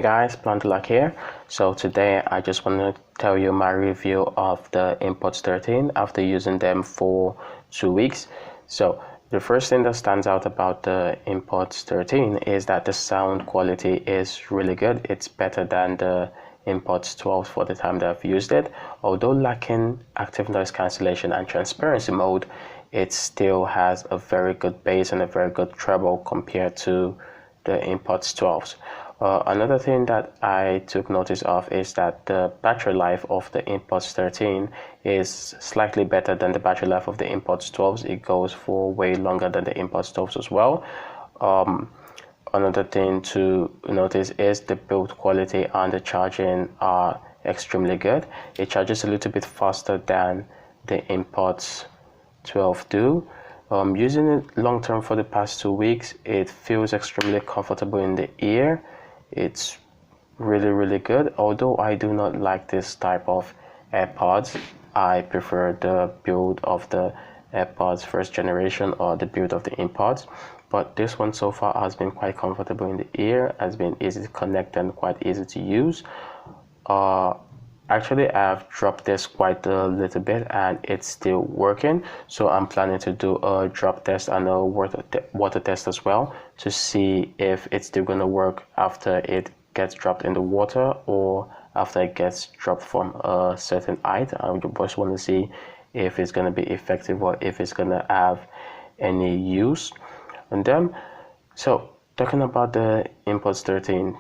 guys, Plantulac here. So today I just want to tell you my review of the InPods 13 after using them for 2 weeks. So the first thing that stands out about the InPods 13 is that the sound quality is really good. It's better than the InPods 12 for the time that I've used it. Although lacking active noise cancellation and transparency mode, it still has a very good bass and a very good treble compared to the InPods 12s. Another thing that I took notice of is that the battery life of the InPods 13 is slightly better than the battery life of the InPods 12s. It goes for way longer than the InPods 12s as well. Another thing to notice is the build quality and the charging are extremely good. It charges a little bit faster than the InPods 12 do. Using it long term for the past 2 weeks, it feels extremely comfortable in the ear. It's really good. Although I do not like this type of AirPods, I prefer the build of the AirPods first generation or the build of the InPods. But this one so far has been quite comfortable in the ear, has been easy to connect and quite easy to use. Actually, I've dropped this quite a little bit and it's still working. So I'm planning to do a drop test and a water test as well to see if it's still going to work after it gets dropped in the water or after it gets dropped from a certain height. I just want to see if it's going to be effective or if it's going to have any use. And then, so talking about the InPods 13,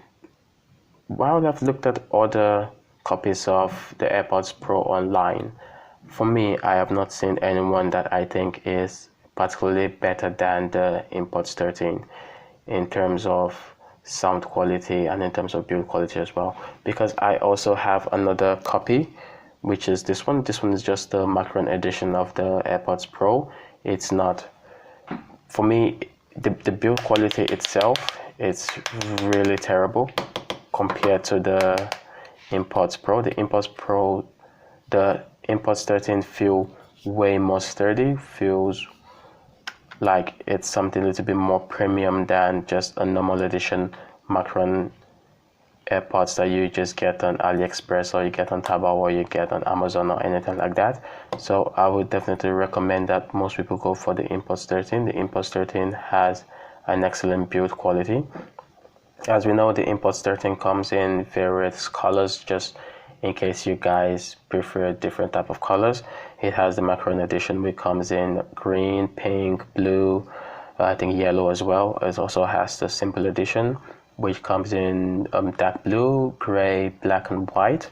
while I've looked at other copies of the AirPods Pro online, for me, I have not seen anyone that I think is particularly better than the InPods 13 in terms of sound quality and in terms of build quality as well. Because I also have another copy, which is this one. This one is just the Macron edition of the AirPods Pro. It's not, for me, the build quality itself, it's really terrible compared to the InPods Pro. The InPods 13 feel way more sturdy, feels like it's something a little bit more premium than just a normal edition Macron AirPods that you just get on AliExpress or you get on Taobao or you get on Amazon or anything like that. So I would definitely recommend that most people go for the InPods 13. The InPods 13 has an excellent build quality. As we know, the InPods 13 comes in various colors, just in case you guys prefer different type of colors. It has the Macron edition, which comes in green, pink, blue, I think yellow as well. It also has the simple edition, which comes in dark blue, gray, black and white,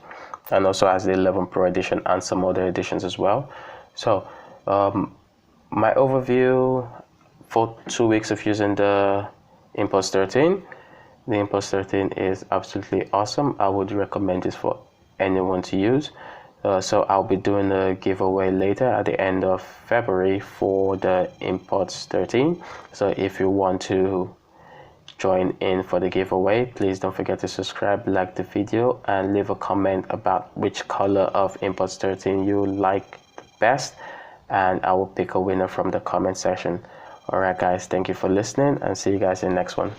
and also has the 11 Pro edition and some other editions as well. So my overview for 2 weeks of using the InPods 13. The InPods 13 is absolutely awesome. I would recommend this for anyone to use. So I'll be doing a giveaway later at the end of February for the InPods 13. So if you want to join in for the giveaway, please don't forget to subscribe, like the video, and leave a comment about which color of InPods 13 you like the best, and I will pick a winner from the comment section. Alright guys, thank you for listening and see you guys in the next one.